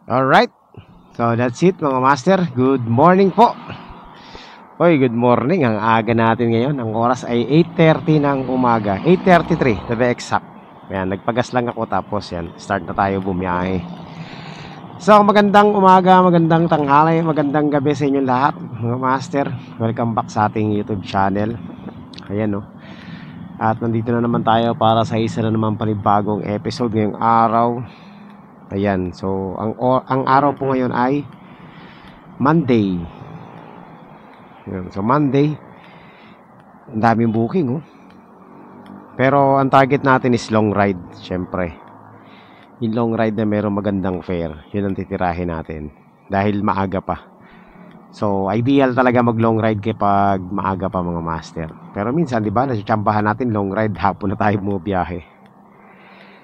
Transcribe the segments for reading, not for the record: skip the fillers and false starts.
Alright, so that's it mga master. Good morning po. Hoy, good morning. Ang aga natin ngayon. Ang oras ay 8:30 ng umaga. 8:33 to be exact. Ayan, nagpagas lang ako tapos yan, start na tayo bumiyahe. So magandang umaga, magandang tanghali, magandang gabi sa inyong lahat mga master. Welcome back sa ating YouTube channel. Ayan no. At nandito na naman tayo para sa isa na naman panibagong episode ngayong araw. Ayan, so ang araw po ngayon ay Monday. Ayan, so Monday, ang daming booking Pero ang target natin is long ride, syempre. Yung long ride na mayroong magandang fare, yun ang titirahin natin. Dahil maaga pa. So ideal talaga mag long ride kapag maaga pa mga master. Pero minsan, di ba, nasitsambahan natin long ride, hapon na tayo bumiyahe.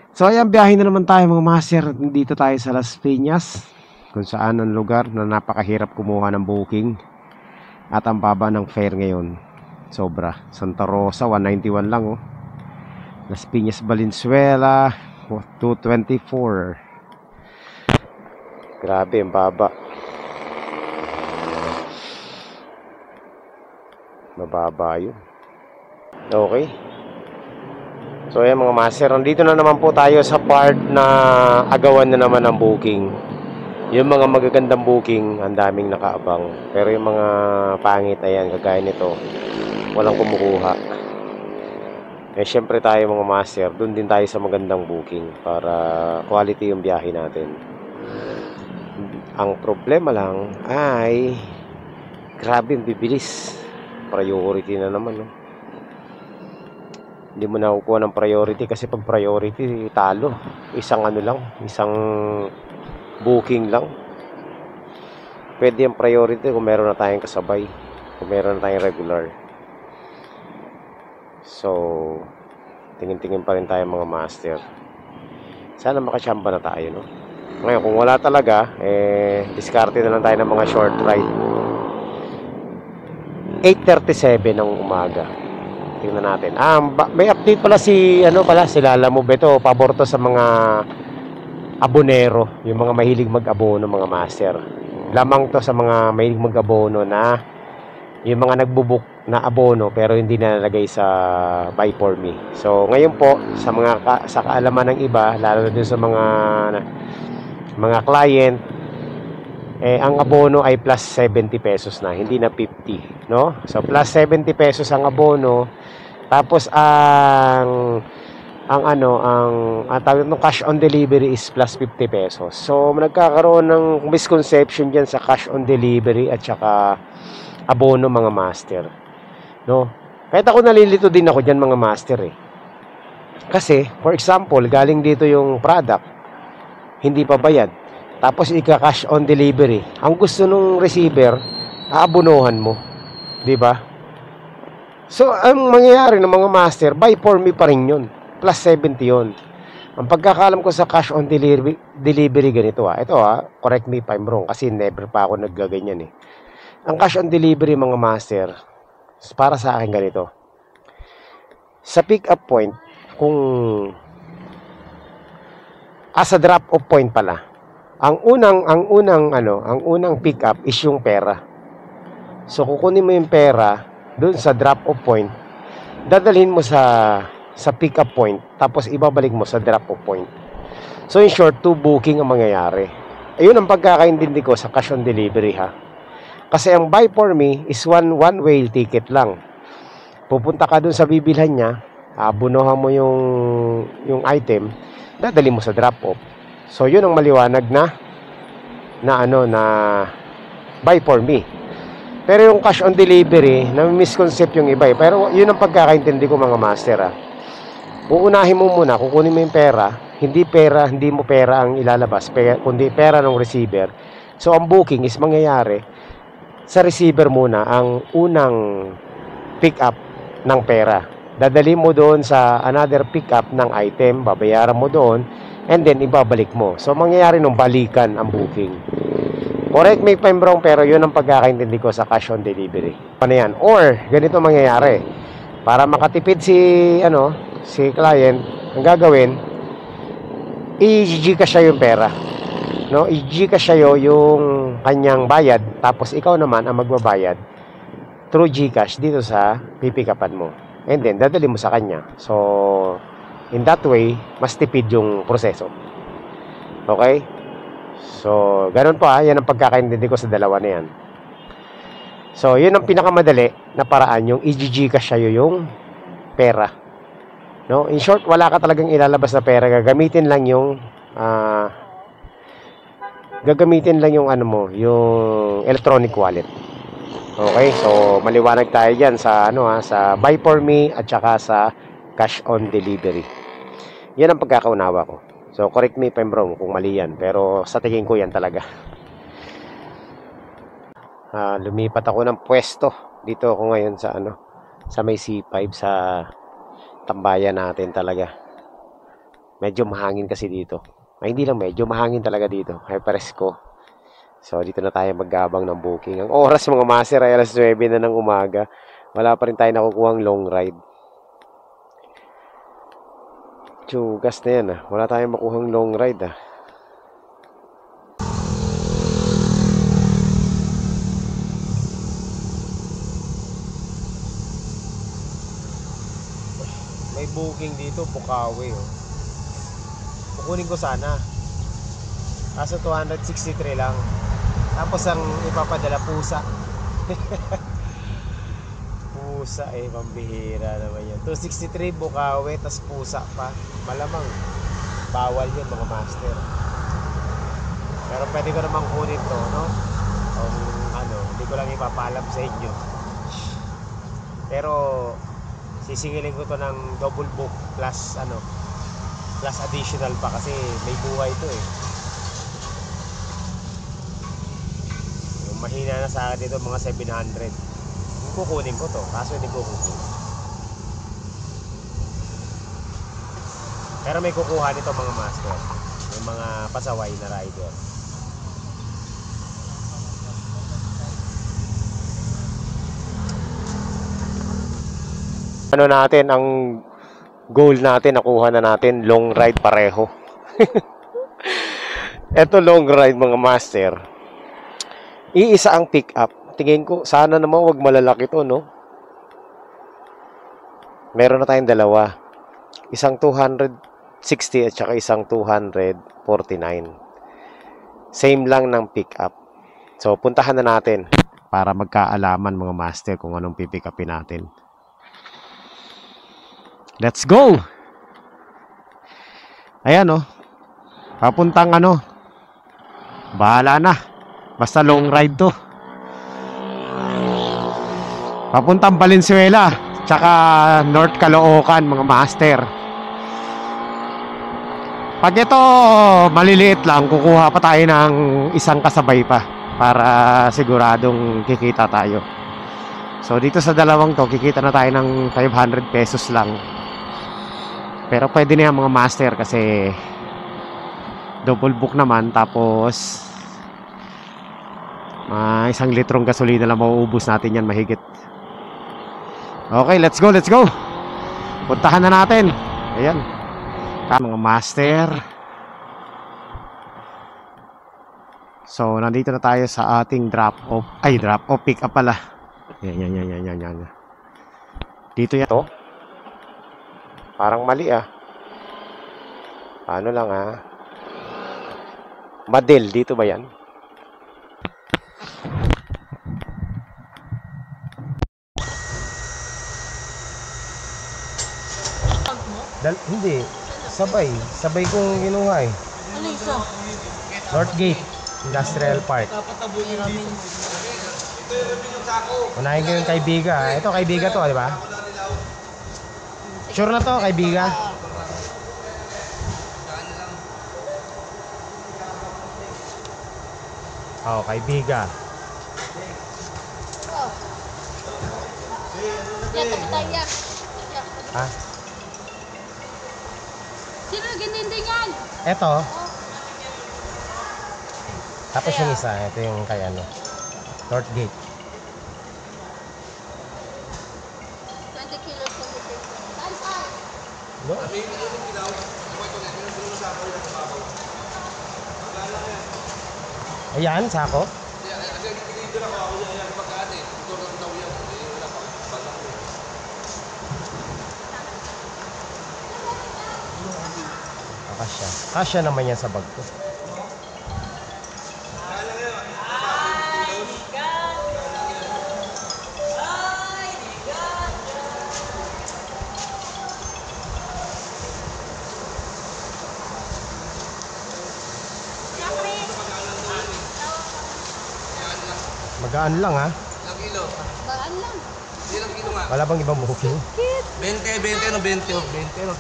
So ayan, biyahe na naman tayo mga master. Dito tayo sa Las Piñas, kung saan ang lugar na napakahirap kumuha ng booking. At ang baba ng fare ngayon, sobra. Santa Rosa 191 lang Las Piñas Valenzuela 224. Grabe ang baba. Mababa yun. Okay. So ayan mga master, nandito na naman po tayo sa part na agawan na naman ng booking. Yung mga magagandang booking, ang daming nakaabang. Pero yung mga pangit, ayan, kagaya nito, walang kumukuha. Eh syempre tayo mga master, dun din tayo sa magandang booking para quality yung biyahe natin. Ang problema lang ay grabe yung bibilis. Priority na naman Hindi mo nakukuha ng priority kasi pag priority, talo. Isang booking lang. Pwede yung priority kung meron na tayong kasabay, kung meron na tayong regular. So tingin-tingin pa rin tayo mga master. Sana makasyamba na tayo Ngayon kung wala talaga, diskarte na lang tayo ng mga short ride. 8:37 ng umaga. Tingnan natin. May update pala si Lala Move. Ito, pabor to sa mga abonero, yung mga mahilig mag-abono mga master. Lamang to sa mga mahilig mag-abono na yung mga nagbo-book na abono pero hindi na nalagay sa Buy For Me. So, ngayon po sa kaalaman ng iba, lalo na dun sa mga client, ang abono ay plus 70 pesos na, hindi na 50, no? So plus 70 pesos ang abono. Tapos ang tawag ng cash on delivery is plus 50 pesos. So nagkakaroon ng misconception diyan sa cash on delivery at saka abono mga master, no? Kahit ako nalilito din ako diyan mga master Kasi for example, galing dito yung product, hindi pa bayad. Tapos ika-cash on delivery. Ang gusto nung receiver, aabonohan mo, 'di ba? So ang mangyayari ng mga master, Buy For Me pa rin 'yun. Plus 70 'yun. Ang pagkakaalam ko sa cash on delivery ganito Ito correct me if I'm wrong kasi never pa ako naggaganyan Ang cash on delivery mga master, para sa akin ganito. Sa pick up point, kung sa drop off point pala. Ang unang pick up is yung pera. So kukunin mo yung pera doon sa drop off point, dadalhin mo sa pick up point, tapos ibabalik mo sa drop off point. So in short, 2 booking ang mangyayari. Ayun ang pagkakaintindi ko sa cash on delivery Kasi ang Buy For Me is one way ticket lang. Pupunta ka doon sa bibilhan niya, abunuhan mo yung item, dadalhin mo sa drop off. So yun ang maliwanag na Buy For Me. Pero yung cash on delivery, na-misconcept yung iba Pero yun ang pagkakaintindi ko mga master Uunahin mo muna, kukunin mo yung pera. Hindi mo pera ang ilalabas, kundi pera ng receiver. So ang booking is mangyayari sa receiver muna ang unang pick up ng pera. Dadali mo doon sa another pick up ng item, babayaran mo doon, and then ibabalik mo. So mangyayari nung balikan ang booking. Correct me if I'm wrong, pero yun ang pagkakaintindi ko sa cash on delivery. Ano yan? Or ganito mangyayari. Para makatipid si client, ang gagawin, i-Gcash siya yung pera. no? I-GCash sa'yo yung kanyang bayad, tapos ikaw naman ang magbabayad through GCash dito sa pipikapan mo. And then, dadali mo sa kanya. So, in that way, mas tipid yung proseso. Okay? So, ganun pa, yan ang pagkakaintindi ko sa dalawa na yan. So, yun ang pinakamadali na paraan, yung i-GCash sa'yo yung pera. No? In short, wala ka talagang ilalabas na pera. Gagamitin lang yung ano mo, yung electronic wallet. Okay? So, maliwanag tayo diyan sa sa Buy for Me at saka sa cash on delivery. Yan ang pagkakaunawa ko. So, correct me if I'm wrong kung mali yan, pero sa tingin ko yan talaga. Lumipat ako ng pwesto. Dito ako ngayon sa sa may C5 sa tambayan natin talaga. Medyo mahangin kasi dito. Ay, hindi lang medyo mahangin talaga dito. Ay, presko. So, dito na tayo maggabang ng booking. Ang oras mga master ay alas 9 na ng umaga. Wala pa rin tayo nakukuhang long ride. Tsugas na yan Wala tayong makuhang long ride May booking dito, Bukawi Kukunin ko sana. Kaso 263 lang. Tapos ang ipapadala pusa. Pusa pambihira naman yan. 263 Bukawi, tas pusa pa. Malamang bawal yun mga master. Pero pwede ko namang kunin to, no? Kung hindi ko lang ipapalam sa inyo. Pero sisingilin ko to ng double book plus plus additional pa kasi may buhay to Yung mahina na sa akin dito mga 700. Kukunin ko to kaso hindi ko kukunin. Pero may kukuha nito mga master, yung mga pasaway na rider. Natin ang goal natin, nakuha na natin long ride pareho. Eto long ride mga master, iisa ang pick up. Tingin ko sana naman wag malalaki to, no? Meron na tayong dalawa, isang 260 at saka isang 249. Same lang ng pick up. So puntahan na natin para magkaalaman mga master kung anong pipick upin natin. Let's go! Ayan papuntang bahala na. Basta long ride to. Papuntang Valenzuela, tsaka North Caloocan mga master. Pag ito maliliit lang, kukuha pa tayo ng isang kasabay pa para siguradong kikita tayo. So dito sa dalawang to, kikita na tayo ng 500 pesos lang. Pero pwede na yan mga master kasi double book naman, tapos isang litrong gasolina lang mauubos natin yan mahigit. Okay, let's go, let's go. Puntahan na natin. Ayan mga master. So nandito na tayo sa ating drop off pick up pala. Yan. Dito yan to. Parang mali Ano lang Madel, dito ba yan? Hindi. Sabay kong ginuha Ano isa? Northgate Industrial Park. Unahin ko yung kaibiga. Ito kaibiga to, di ba? Sure na to, kaibiga. Kaibiga. Yan, tayo. Sino gininding yan? Ito. Tapos yung isa, ito yung kay Northgate. 20 kilos ng butik. Saan? No? Ayan, sako. Kasya. Kasya naman yan sa bag ko. Magaan lang ha. Ilang kilo? Baan lang. Ilang kilo nga? Wala bang ibang booking? 20, 20, 20.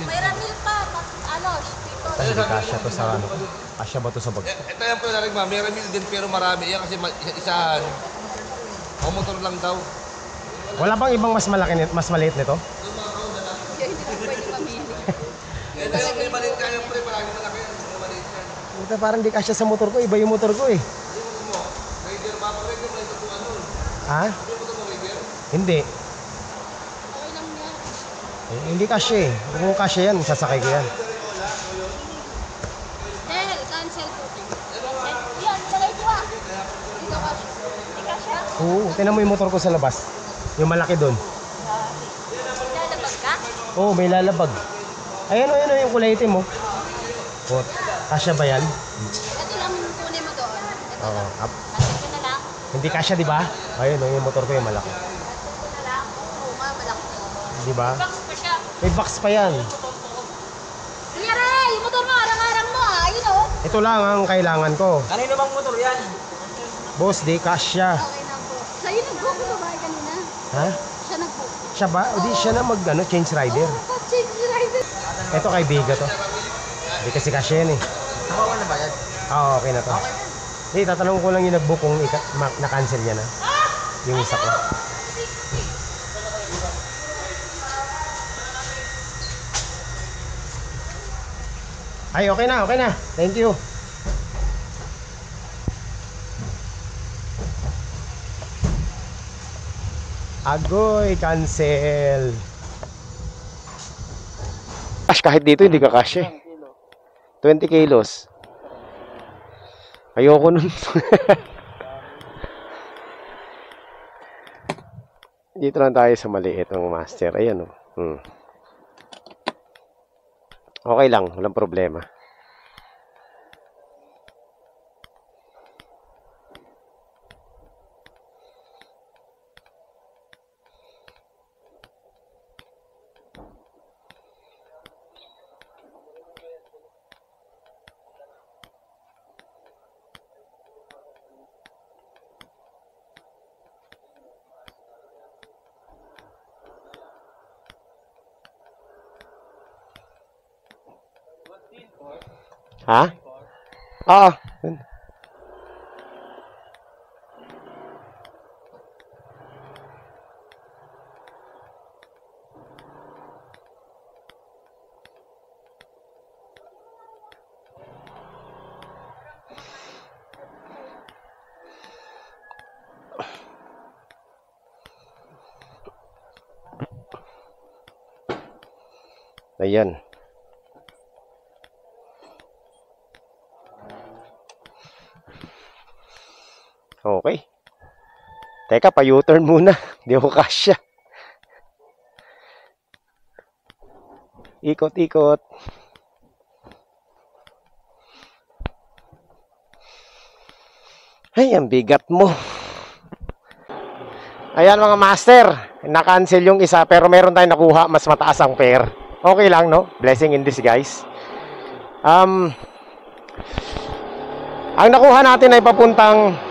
May ramil pa. Ano, dito. Hindi kasya to sa ano. Kasya ba to sa bag? Ito yan po narin ma, may ramil din pero marami. Yan kasi isahan. O motor lang daw. Wala bang ibang mas malaki mas maliit nito? Kaya hindi na pwede mamili. Ito yung may maliit kaya yung pre, marami malaki yan. May maliit yan. Ito parang di kasya sa motor ko, iba yung motor ko eh. Yung motor mo, Raider ba? Pag Raider mo na itutuan nun. Ha? Yung motor mo Raider? Hindi. Okay lang yan. Hindi kasya eh. Kung kasya yan, sasakay ko yan. Del, cancel po. Yan, nilagay ko ah. Dito ka. Hindi ka siya. Oo, tinan mo yung motor ko sa labas. Yung malaki doon. Lalabag ka? Oo, may lalabag. Ayan o, ayan o, yung kulay itim mo. Oh, kasya ba yan? Ito lang kunin mo doon. Ito Oo. lang. Cancel ko na lang. Hindi kasya, di ba? Ayun o, yung motor ko yung malaki. Cancel ko na lang. Oo nga, malaki. Di ba? Box pa siya. May box pa yan. Kunyari, yung motor mo, arang-arang mo ah. Ayun o. Ito lang ang kailangan ko. Kanino bang motor yan? Boss, di kasya. Okay na po. Sa'yo nag-book mo ba kanina? Ha? Siya nag-book. Siya ba? O di siya na mag change rider. Oo, pa-change rider. Ito kay Biga to. Hindi kasi kasya yan eh. Nakawa na ba yan? Oo, okay na to. Hindi, tatanong ko lang yung nag-book kung na-cancel niya na. Yung isa ko. Ay, okay na, okay na. Thank you. Agoy, cancel. Kahit dito hindi ka kasya. 20 kilos. Ayoko nun. Dito lang tayo sa maliit ng master. Ayan o. Okay lang. Walang problema. Ha? Oo. Ayan. Okay. Teka, pa-U-turn muna. Hindi ako kasya. Ikot-ikot. Ay, ang bigat mo. Ayan mga master. Na-cancel yung isa pero meron tayong nakuha. Mas mataas ang fare. Okay lang, no? Blessing in disguise. Ang nakuha natin ay papuntang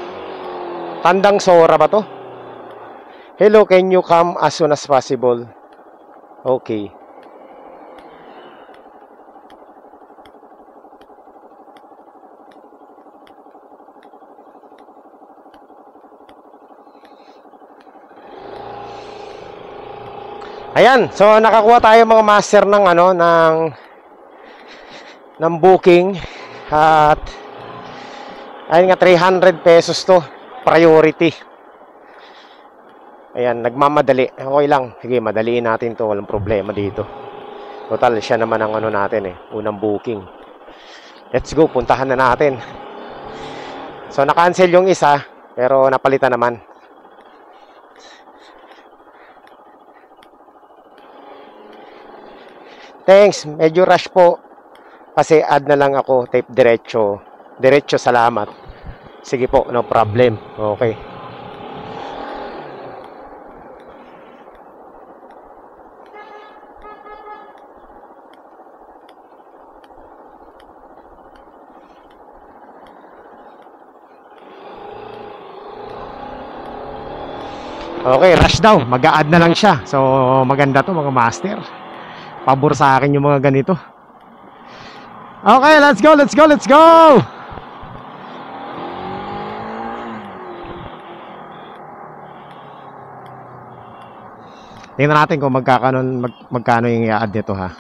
Tandang Sora ba to? Hello, can you come as soon as possible? Okay. Ayan, so nakakuha tayo mga master ng ano ng booking at ayun nga 300 pesos to. Priority. Ayan, nagmamadali. Okay lang. Sige, madaliin natin to. Walang problema dito. Total, siya naman ang ano natin eh. Unang booking. Let's go. Puntahan na natin. So na-cancel yung isa, pero napalitan naman. Thanks, medyo rush po. Kasi add na lang ako, tape diretso. Diretso, salamat. Sige po, no problem. Okay. Okay, rush daw. Mag-a-add na lang siya. So, maganda to mga master. Pabor sa akin yung mga ganito. Okay, let's go, let's go, let's go! Tingnan natin kung magkano yung i-add nito ha.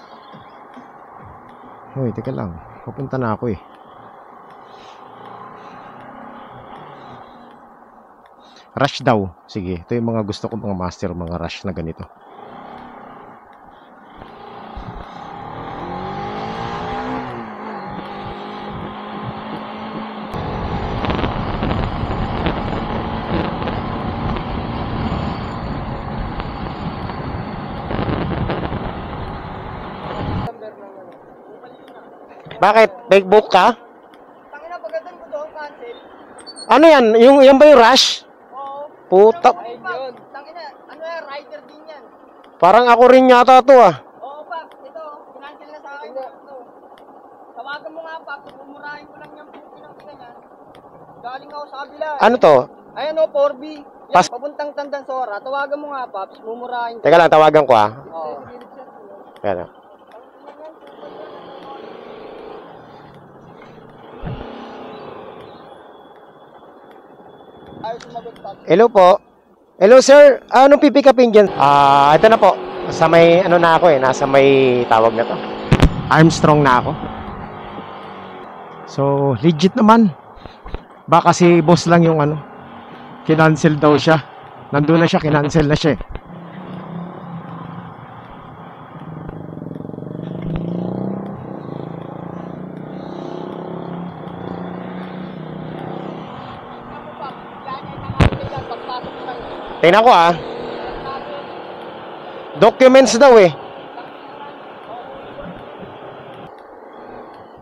Uy, teka lang. Pupunta na ako eh. Rush daw. Sige, ito yung mga gusto ko mga master, mga rush na ganito. Bakit? Fake book ka? Tangina, pagdating ko doon, cancel. Ano yan? Yan ba yung rush? Oo. Puta. Ayun. Tangina, ano yan, rider din yan. Parang ako rin yata to ah. Oo, Paps. Ito, kinancel na sa akin. Ito. Tawagan mo nga, Paps. Mumurahin ko lang yung pinang niyan. Galing ako sa kabila. Ano to? Ayan o, 4B. Yan, Pas- papuntang Tandansora. Tawagan mo nga, Paps. Mumurahin ko. Teka lang, tawagan ko ah. Oo. Yan ah. Ayaw sumagot, Paps. Hello po. Hello sir. Anong pipick upin dyan? Ito na po. Sa may ano na ako eh. Nasa may tawag na to. Armstrong na ako. So, legit naman. Baka si boss lang yung ano. Kinancel daw siya. Nandun na siya, kinancel na siya eh. Tingnan ko ah. Documents daw eh.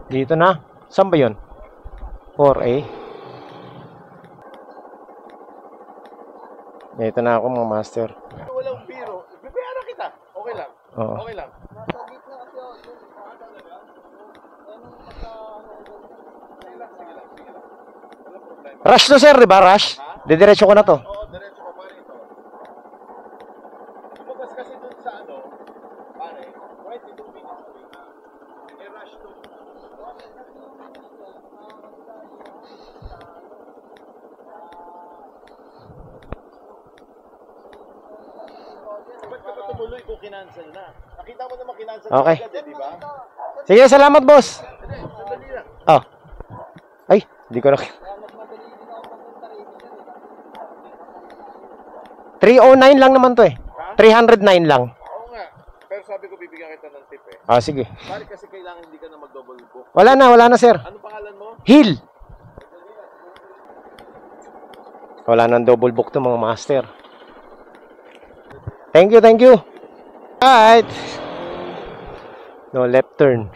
Dito na. Saan ba yun? 4A. Dito na ako mga master. Walang biro. Bibiyaran kita. Okay lang. Oo. Okay lang. Nasa gitna kasi ako. Rush to sir, di ba? Rush? Didiretso ko na to. Oo, diretso ka pa rito. Lumabas kasi dun sa ano, pare, 22 minutes away na. Eh, rush to. Ba't ka ba tumuloy kung kinancel na? Nakita mo naman kinancel na Okay. agad eh, di ba? Sige, salamat boss. Hindi, sandali lang. Oh. Ay, di ko na. 309 lang naman to eh. 309 lang. Oo nga. Pero sabi ko bibigyan kita ng tip eh. Ah, sige. Pare kasi kailangan hindi ka na mag-double book. Wala na sir. Ano pangalan mo? Hill. Wala nang double book to mga master. Thank you, thank you. Alright. No, left turn.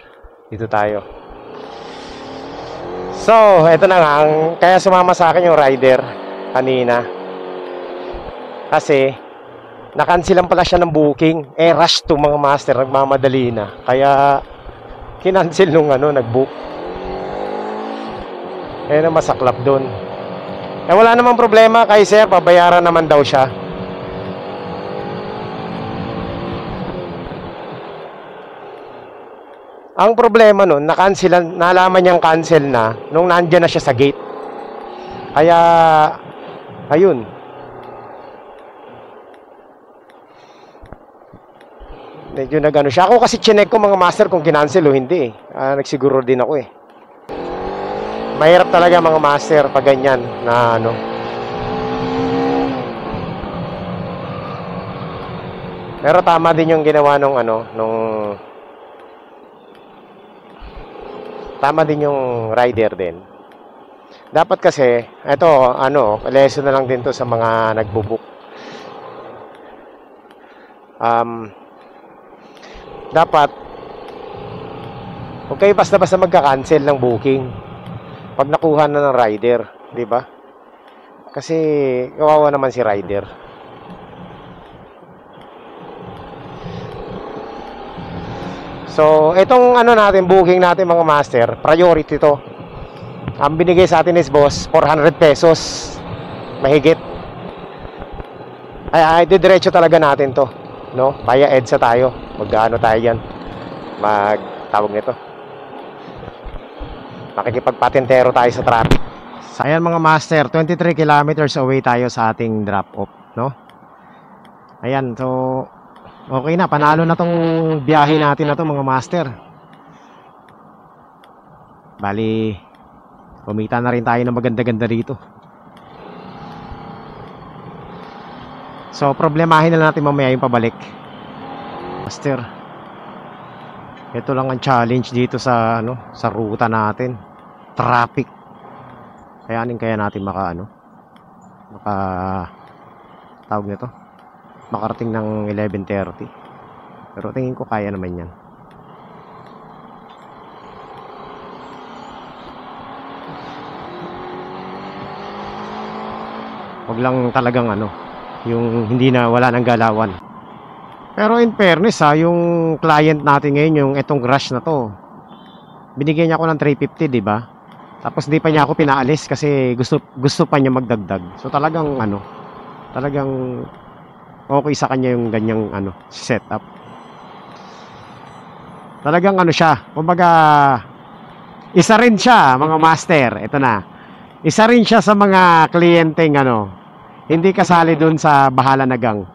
Dito tayo. So, eto na nga. Kaya sumama sa akin yung rider kanina. Kasi, nakansilan pala siya ng booking. Eh, rush to mga master. Nagmamadali na. Kaya, kinancel nung ano, nag-book. Eh, na masaklap doon. Eh, wala namang problema kay sir. Pabayaran naman daw siya. Ang problema nun, nalaman niyang cancel na nung nandiyan na siya sa gate. Kaya, ayun. Medyo nagano siya. Ako kasi chinek ko mga master kung kinancel o hindi eh. Nagsiguro din ako eh. Mahirap talaga mga master pag ganyan na ano. Pero tama din yung ginawa nung ano, tama din yung rider din. Dapat kasi, ito, ano, lesson na lang din to sa mga nagbo-book. Dapat, huwag kayo basta-basta magka-cancel ng booking pag nakuha na ng rider, di ba? Kasi, kawawa naman si rider. So, itong ano natin, booking natin mga master, priority to. Ang binigay sa atin is boss, 400 pesos. Mahigit. Ay, didiretso talaga natin to. No? Via EDSA tayo. Magkano tayo yan? Tawag nito. Makikipagpatentero tayo sa traffic. So, ayan mga master, 23 kilometers away tayo sa ating drop-off. No? Ayan, so okay na, panalo na tong biyahe natin na to mga master. Bali, kumita na rin tayo ng maganda-ganda dito. So, problemahin na natin mamaya yung pabalik. Master, ito lang ang challenge dito sa sa ruta natin. Traffic. Kaya natin tawag nito, makarating ng 11:30. Pero tingin ko kaya naman yan. Wag lang talagang yung hindi na wala ng galawan. Pero in fairness yung client natin ngayon, yung etong rush na to, binigyan niya ako ng 350, di ba? Tapos hindi pa niya ako pinaalis kasi gusto pa niya magdagdag. So talagang talagang okay sa kanya yung ganyang setup. Talagang siya, kumbaga isa rin siya mga master. Ito na. Isa rin siya sa mga kliyenteng hindi kasali dun sa bahala na gang.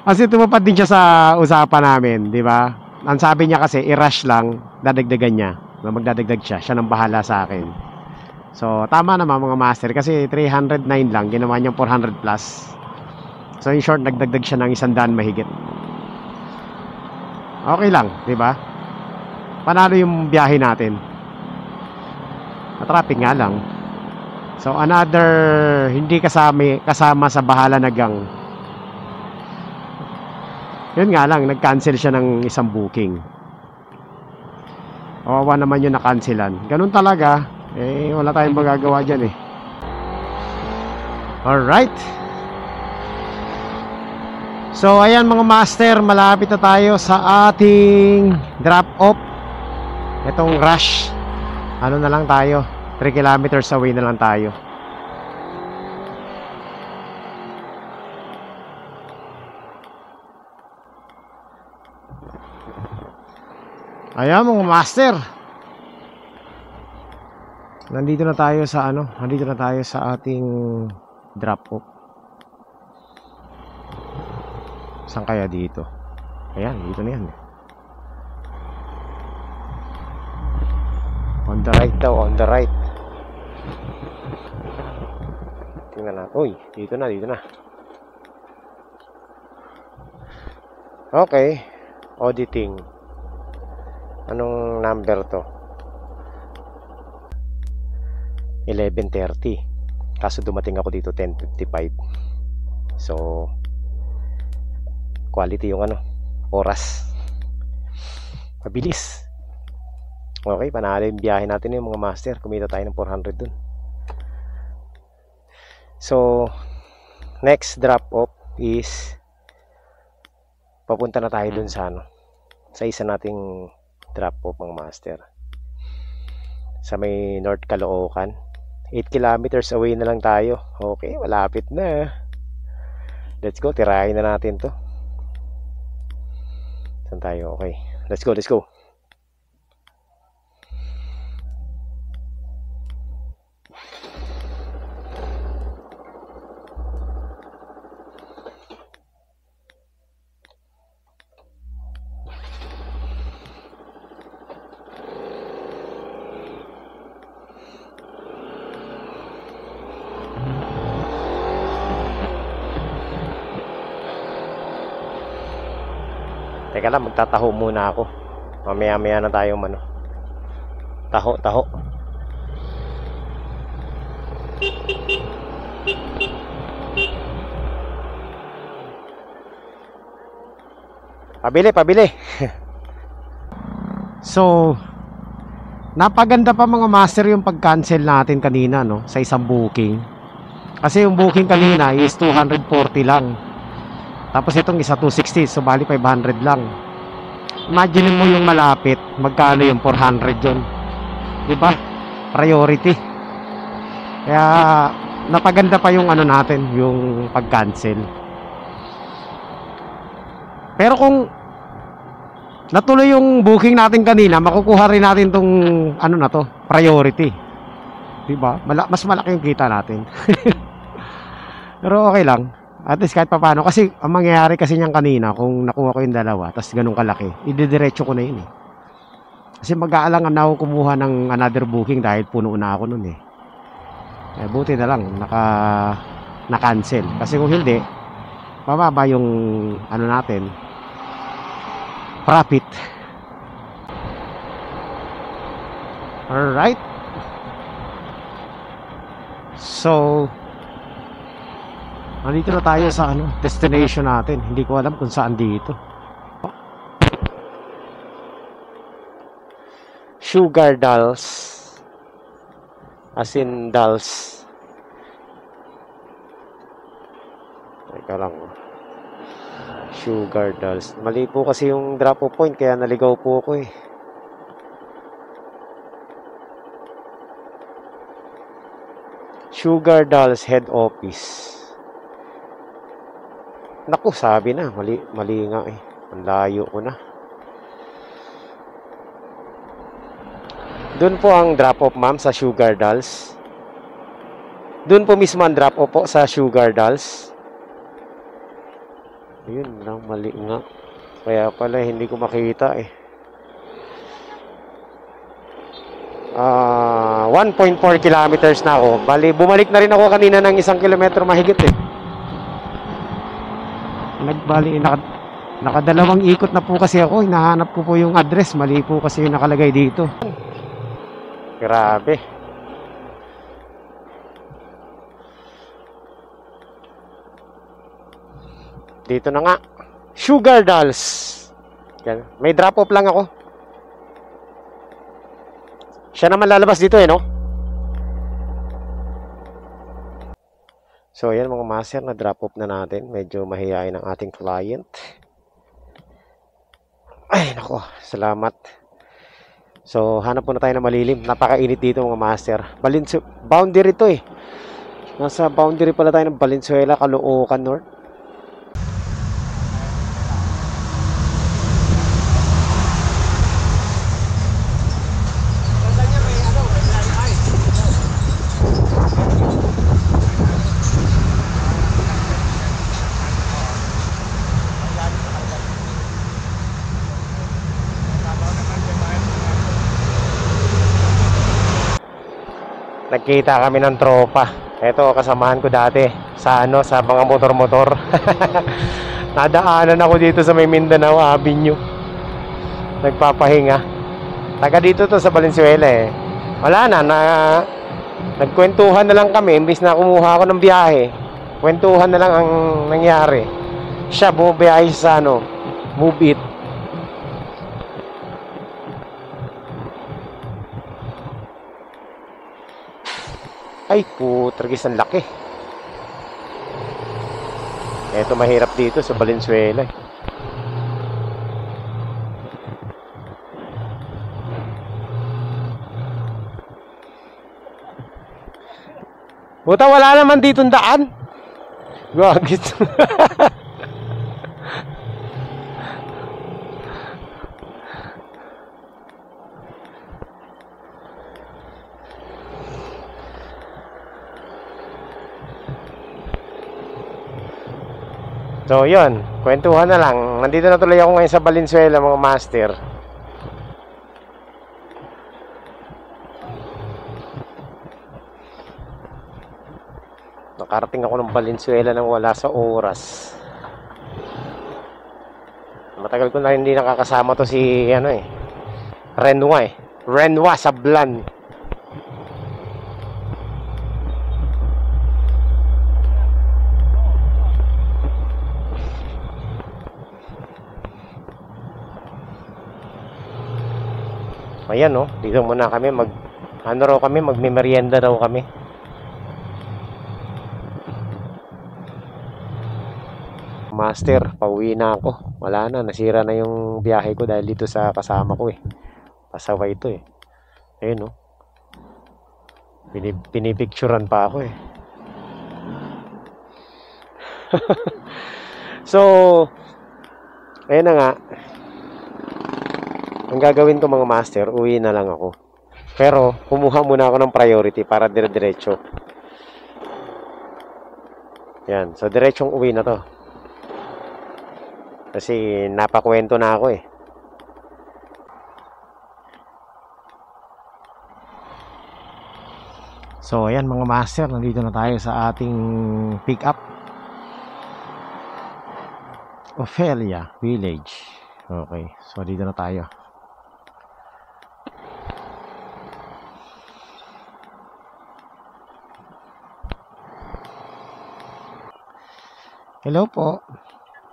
Kasi tumupad din siya sa usapan namin, di ba? Ang sabi niya kasi i-rush lang, dadagdagan niya. Magdadagdag siya nang bahala sa akin. So tama naman mga master kasi 309 lang, ginawa niyang 400 plus. So in short, nagdagdag siya ng 100 mahigit. Okay lang, di ba? Panalo yung biyahe natin. Traffic nga lang. So another hindi kasama sa bahala na gang. Yun nga lang, nag-cancel siya ng isang booking. Kawawa naman yung na-cancelan. Ganun talaga. Wala tayong magagawa dyan Alright. So ayan mga master, malapit na tayo sa ating drop-off. Itong rush, na lang tayo, 3 kilometers away na lang tayo. Ayan mga master, nandito na tayo sa ating drop-off. Saan kaya dito? Ayan, dito na yan. On the right daw, on the right. Tingnan natin. Uy, dito na. Okay. Auditing. Anong number to? 11:30. Kaso dumating ako dito 10:55. So quality yung oras. Mabilis. Okay, panalo yung biyahe natin yung mga master. Kumita tayo ng 400 dun. So next drop off is papunta na tayo dun sa sa isa nating drop off mga master. Sa may North Caloocan. 8 kilometers away na lang tayo. Okay, malapit na. Let's go, tirahin na natin to. Saan tayo? Okay, let's go. Teka lang, magtataho muna ako. Mamaya-maya na tayong taho. Pabili, pabili. So, napaganda pa mga master yung pag-cancel natin kanina, no, sa isang booking. Kasi yung booking kanina is 240 lang. Tapos itong isa 260, so bali 500 lang. Imagine mo yung malapit, magkano yung 400 yun. 'Di ba? Priority. Kaya napaganda pa yung ano natin, yung pag-cancel. Pero kung natuloy yung booking natin kanina, makukuha rin natin tong ano na to, priority. 'Di ba? Mas malaki yung kita natin. Pero okay lang. At least kahit papaano, kasi ang mangyayari kasi niyan kanina, kung nakuha ko yung dalawa, tapos ganun kalaki, idediretso ko na yun eh. Kasi mag-aalangan na ako kumuha ng another booking dahil puno na ako nun eh. Buti na lang, na-cancel. Kasi kung hindi, mababa yung ano natin, profit. Alright. So, nandito na tayo sa ano, destination natin. Hindi ko alam kung saan dito. Sugar Dolls. As in dolls. Teka lang. Sugar Dolls. Mali po kasi yung drop-off point, kaya naligaw po ako eh. Sugar Dolls Head Office. Naku, sabi na, mali nga eh. Ang layo ko na. Doon po ang drop-off, ma'am, sa Sugar Dolls. Doon po mismo ang drop-off po sa Sugar Dolls. Ayun lang, mali nga. Kaya pala hindi ko makita eh. 1.4 kilometers na ako. Bali, bumalik na rin ako kanina ng 1 kilometro mahigit eh. Nagbali, nakadalawang ikot na po kasi ako. Hinahanap ko po yung address. Mali po kasi yung nakalagay dito. Grabe. Dito na nga. Sugar Dolls. Yan. May drop off lang ako. Siya naman lalabas dito eh, no? So, yan mga master, na drop off na natin. Medyo mahihain ang ating client. Ay, nako, salamat. So, hanap muna tayo ng malilim. Napakainit dito mga master. Boundary to eh. Nasa boundary pala tayo ng Valenzuela, Caloocan North. Nagkita kami ng tropa. Ito, kasamahan ko dati sa sa mga motor-motor. Nadaanan ako dito sa may Mindanao Avenue. Nagpapahinga. Taga dito to sa Valenzuela eh. Wala na, nagkwentuhan na lang kami imbis na kumuha ako ng biyahe. Kwentuhan na lang ang nangyari. Siya bumibiyahe sa Move It. Ay, putragis, ang laki. Ito mahirap dito sa Valenzuela. Buta, wala naman ditong daan. Gagit. So, yun. Kwentuhan na lang. Nandito na tuloy ako ngayon sa Valenzuela, mga master. Nakarating ako ng Valenzuela nang wala sa oras. Matagal ko na hindi nakakasama to si, Renwa Sablan. Ayan, no? Dito muna kami magme-merienda daw kami. Master, pauwi na ako. Wala na, nasira na yung biyahe ko dahil dito sa kasama ko eh. Pasaway ito eh. Ayun, no? Pinipicturan pa ako eh. So, ayun na nga. Ang gagawin ko mga master, uwi na lang ako. Pero, kumuha muna ako ng priority para dire-diretso. Yan. So, diretsong uwi na to. Kasi, napakwento na ako eh. So, ayan mga master, nandito na tayo sa ating pick-up. Ophelia Village. Okay, so dito na tayo. Hello po.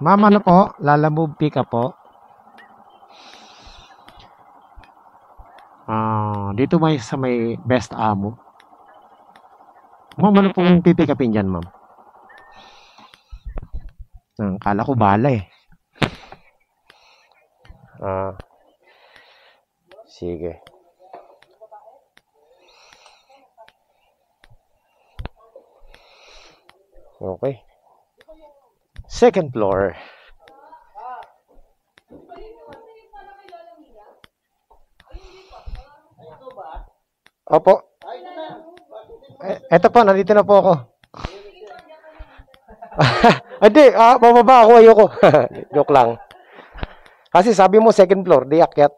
Ma'am, ano po? Lalamove pick-up po. Dito sa may Best Amo. Ma'am, ano pong pipick-upin dyan, ma'am? Kala ko bala eh. Sige. Okay. Second floor. Opo. Eto po, nandito na po ako. Hindi, bababa ako, ayoko. Joke lang. Kasi sabi mo second floor, di akyat.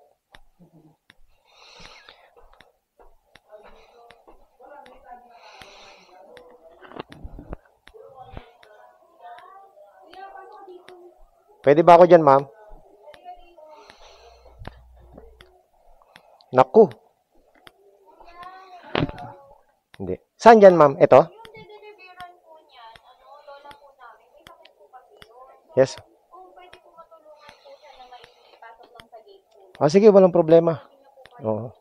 Pwede ba ako dyan, ma'am? Naku. Hindi. Saan dyan, ma'am? Ito? Yes. Sige, walang problema. Oo.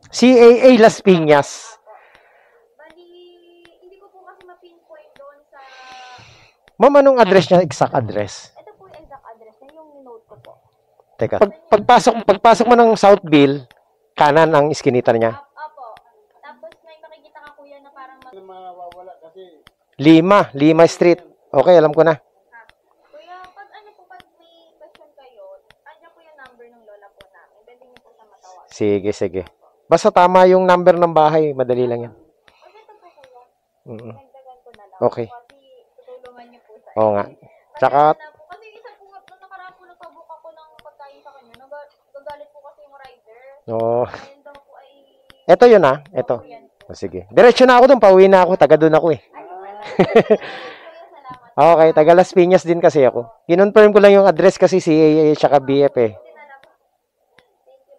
CAA Las Piñas. Hindi ko po kasi ma-pinpoint doon sa... Ma'am, anong address niya? Exact address? Ito po yung exact address na yung note ko po. Teka. Pagpasok mo ng Southville, kanan ang iskinita niya. Opo. Tapos may makikita ka kuya na parang Mawawala kasi. Lima Street. Okay, alam ko na. Kuya, pag may question kayo, andyan po yung number ng lola po namin. Pwede niyo po siya matawag. Sige. Basta tama yung number ng bahay. Madali lang yan. Okay, ito po kuya. Nagdagan ko na lang. Okay. Kasi tutulungan niyo po sa Oo nga. Tsaka, kasi isa po, nung nakaraan po nagpabuk ako ng pagkain sa kanya. Nagagalit po kasi yung rider. Ayun daw po ay... Ito yun ah. Ito. yan. Sige. Diretso na ako doon. Pauwi na ako. Taga doon ako eh. Okay. Taga Las Piñas din kasi ako. Kinonfirm ko lang yung address kasi CAA tsaka BF eh.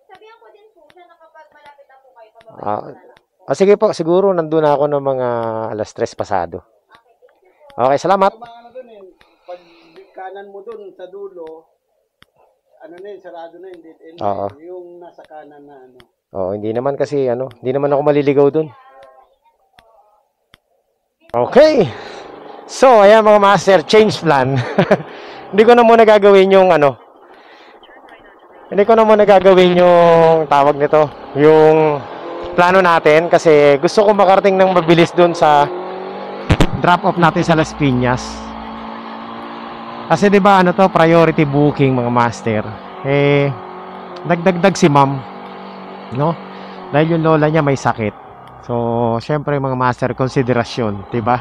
Sabihan ko din po siya na kapag malapit na po kayo, pababa na lang. Sige po. Siguro nandun ako ng mga alas 3 pasado. Okay. Salamat. Mga doon eh, pag kanan mo doon sa dulo, sarado na yung dead end. Oo. Yung nasa kanan na Hindi naman kasi hindi naman ako maliligaw doon. Okay. So, ayan mga master, change plan. Hindi ko na muna gagawin yung tawag nito, yung plano natin kasi gusto ko makarating ng mabilis doon sa drop off natin sa Las Piñas. Kasi 'di ba priority booking mga master. Nagdagdag si ma'am, no? Dahil yung lola niya may sakit. So, syempre mga master, konsiderasyon, 'di ba?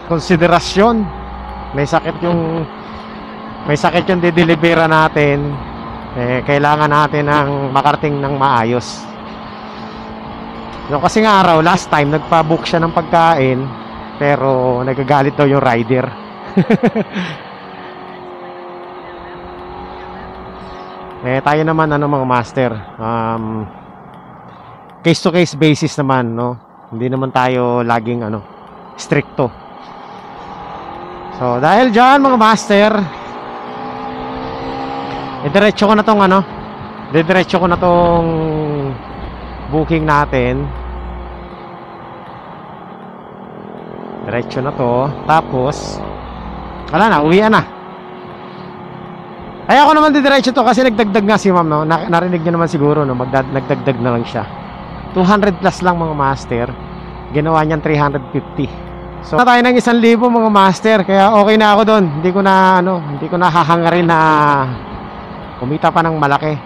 Konsiderasyon. May sakit yung didelibera natin. Kailangan natin ng makarating ng maayos. No, kasi nga araw last time nagpa-book siya ng pagkain pero nagagalit daw yung rider. Tayo naman mga master, case to case basis naman, no? Hindi naman tayo laging stricto. So, dahil dyan mga master, didiretso ko na tong didiretso ko na tong booking natin. Diretso na to. Tapos, wala na, uwian na. Kaya ako naman didiretso to kasi nagdagdag nga si ma'am, no? Narinig niyo naman siguro, no? Nagdagdag na lang siya. 200 plus lang mga master. Ginawa niyan 350. So, na tayo ng 1,000 mga master. Kaya okay na ako doon. Hindi ko na hahangarin na kumita pa ng malaki.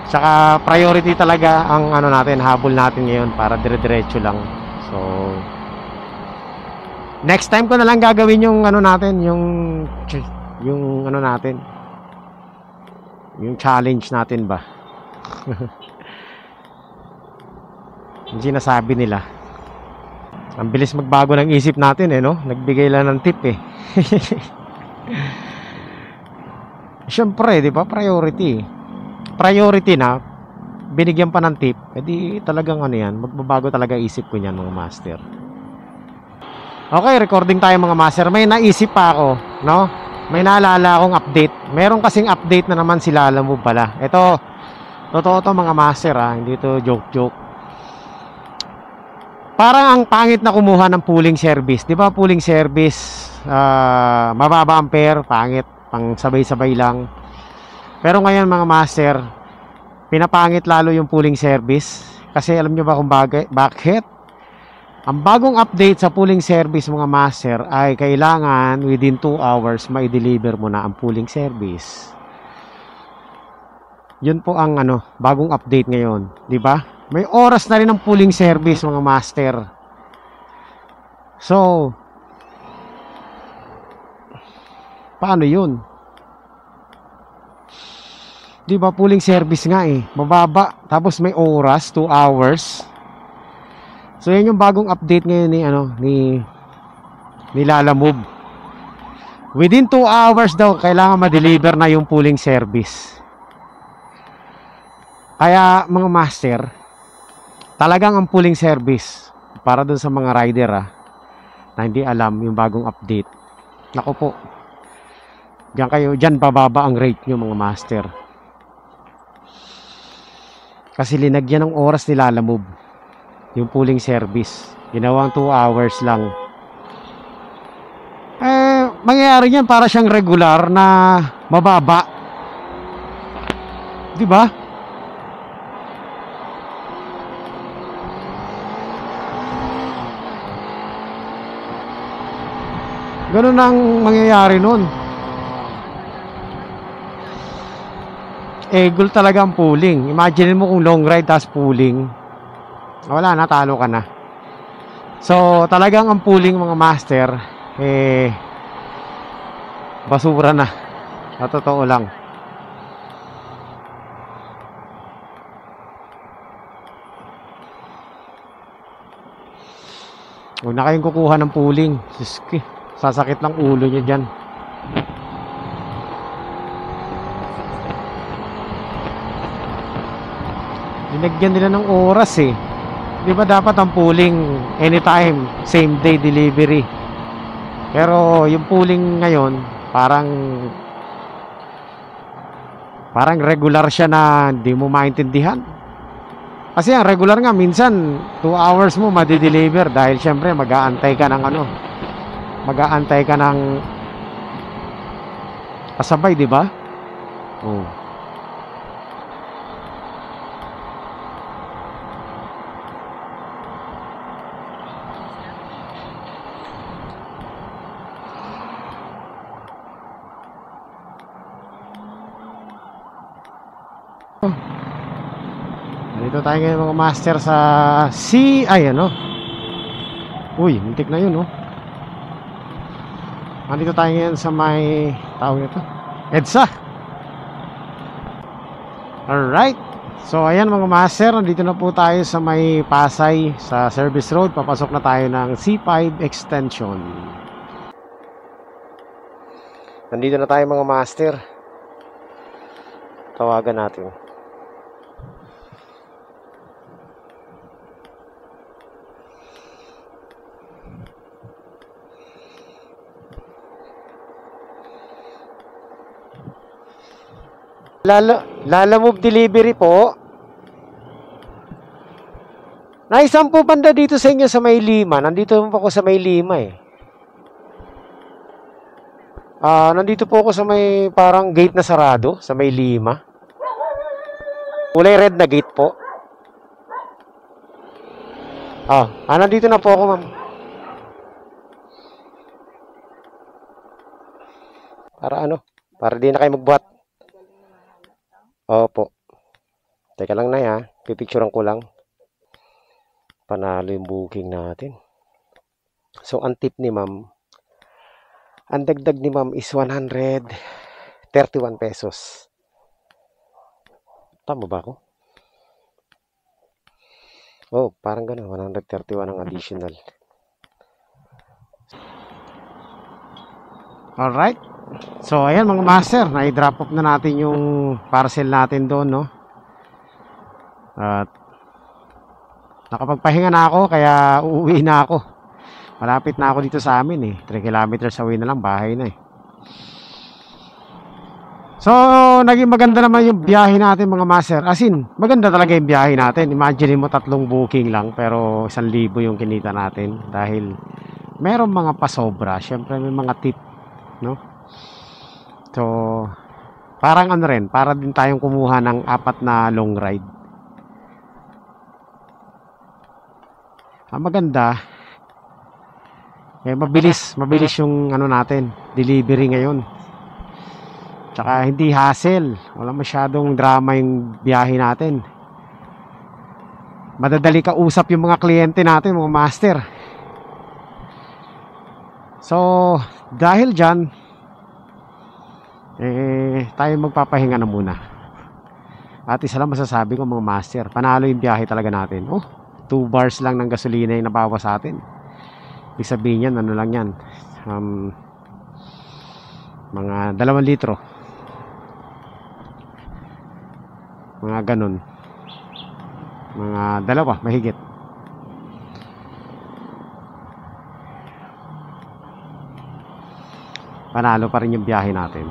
Tsaka priority talaga ang natin, habol natin ngayon para dire-diretso lang. So, next time ko na lang gagawin yung natin, yung natin. Yung challenge natin ba? Yung sinasabi nila. Ang bilis magbago ng isip natin no? Nagbigay lang ng tip Siyempre, di ba? Priority. Priority na, binigyan pa ng tip, edi talagang yan, magbabago talaga isip ko niyan mga master. Okay, recording tayo mga master. May naisip pa ako, no? May naalala akong update. Meron kasing update na naman si Lalamove pala. Ito, totoo to mga master hindi to joke-joke. Parang ang pangit na kumuha ng pooling service. Di ba pooling service, mababa ampere, pangit, pang sabay-sabay lang. Pero ngayon mga master, pinapangit lalo yung pooling service. Kasi alam nyo ba kung bakit? Ang bagong update sa pooling service mga master ay kailangan within 2 hours mai-deliver mo na ang pooling service. Yun po ang bagong update ngayon, di ba? May oras na rin ang pooling service mga master. So, paano yun? Di ba pooling service nga mababa, tapos may oras, 2 hours. So yan yung bagong update ngayon ni Lalamove. Within 2 hours daw kailangan ma-deliver na yung pooling service. Kaya mga master, talagang ang pooling service para dun sa mga rider na hindi alam yung bagong update. Naku po, diyan bababa ang rate nyo mga master. Kasi linagyan ng oras ni Lalamove yung pooling service. Ginawang 2 hours lang. Mangyayari yan para siyang regular na mababa. Di ba? Ganun ang mangyayari nun. Goal talaga ang pooling. Imagine mo kung long ride tas pooling. Wala na, talo ka na. So, talagang ang pooling mga master, basura na. Sa totoo lang. Huwag na kayong kukuha ng pooling. Suski. Sasakit ng ulo nyo dyan. Dinagyan nila ng oras Di ba dapat ang pooling anytime, same day delivery. Pero yung pooling ngayon, parang regular siya na hindi mo maintindihan. Kasi ang regular nga minsan 2 hours mo madi-deliver dahil syempre mag-aantay ka ng mag-aantay ka ng kasabay, di ba? Oh. Dito tayo ngayon mga master sa uy, muntik na yun Nandito tayo ngayon sa may tawag ito, EDSA. Alright. So ayan mga master, nandito na po tayo sa may Pasay sa service road. Papasok na tayo ng C5 extension. Nandito na tayo mga master. Tawagan natin. Lalamove delivery po. Naisan po banda dito sa inyo sa May Lima. Nandito po ako sa May Lima eh. Nandito po ako sa may parang gate na sarado sa May Lima. Kulay red na gate po. Nandito na po ako, ma'am. Para di na kayo magbuhat. Opo. Teka lang na ya. Pipicturean ko lang. Panalo yung booking natin. So, ang tip ni ma'am, ang dagdag ni ma'am is 131 pesos. Tama ba ako? Oh, parang gano'n. 131 ang additional. Alright. So, ayan mga master. Na-drop off na natin yung parcel natin doon, no? At nakapagpahinga na ako, kaya uuwi na ako. Malapit na ako dito sa amin eh. 3 kilometers away na lang, bahay na eh. So, naging maganda naman yung biyahe natin mga master. As in, maganda talaga yung biyahe natin. Imagine mo 3 booking lang, pero 1,000 yung kinita natin. Dahil merong mga pasobra. Siyempre may mga tip, no? So, parang ano rin, para din tayong kumuha ng 4 na long ride. Ang maganda, mabilis yung ano natin, delivery ngayon. Tsaka hindi hassle, wala masyadong drama yung biyahe natin. Madadali ka usap yung mga kliyente natin, mga master. So, dahil dyan, tayo magpapahinga na muna. At isa lang masasabi ko mga master, panalo yung biyahe talaga natin. 2 bars lang ng gasolina yung nabawas sa atin. Ibig sabihin yan, ano lang yan, mga 2 litro, mga ganun, mga 2 mahigit. Panalo pa rin yung biyahe natin.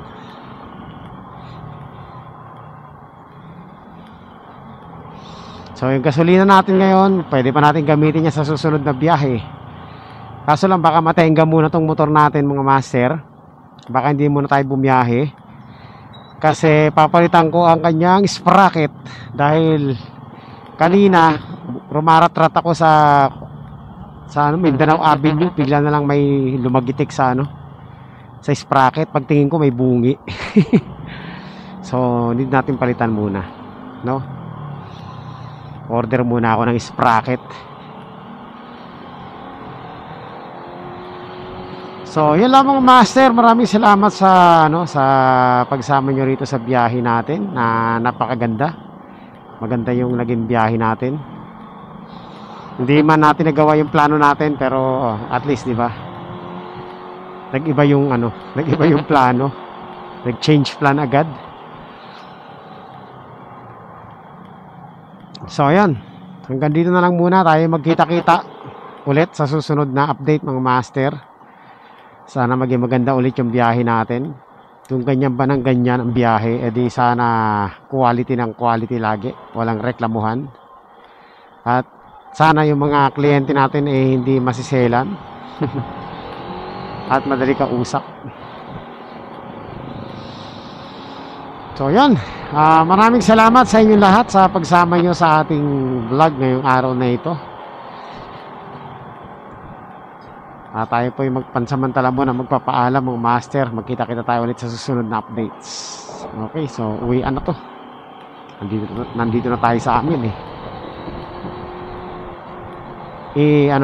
So yung gasolina natin ngayon, pwede pa natin gamitin niya sa susunod na biyahe. Kaso lang baka matenga muna tong motor natin mga master. Baka hindi muna tayo bumiyahe. Kasi papalitan ko ang kanyang sprocket. Dahil kanina rumaratrat ako sa Mindanao Avenue. Bigla na lang may lumagitik sa sprocket. Pagtingin ko may bungi. So need natin palitan muna, no? Order muna ako ng sprocket. So, yun lang mga master. Maraming salamat sa pagsama nyo rito sa biyahe natin na napakaganda. Maganda yung naging biyahe natin. Hindi man natin nagawa yung plano natin, pero at least, di ba? Nag-iba yung plano. Nag-change plan agad. So, ayan. Hanggang dito na lang muna tayo magkita-kita ulit sa susunod na update mga master. Sana maging maganda ulit yung biyahe natin. Kung ganyan ba ng ganyan ang biyahe, edi sana quality ng quality lagi. Walang reklamuhan. At sana yung mga kliyente natin hindi masiselan. At madali ka usap. So yan, maraming salamat sa inyong lahat sa pagsama nyo sa ating vlog ngayong araw na ito. Tayo po yung magpansamantala muna, magpapaalam mga master. Magkita-kita tayo ulit sa susunod na updates. Okay, so uwian na to. Nandito na tayo sa amin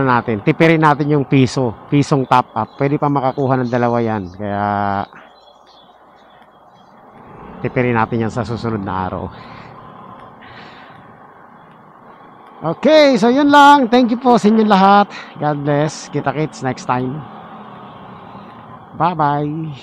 natin, tipirin natin yung pisong top up. Pwede pa makakuha ng 2 yan. Kaya tipirin natin yan sa susunod na araw. Okay, so yun lang. Thank you po sa inyong lahat. God bless. Kita-kits next time. Bye-bye.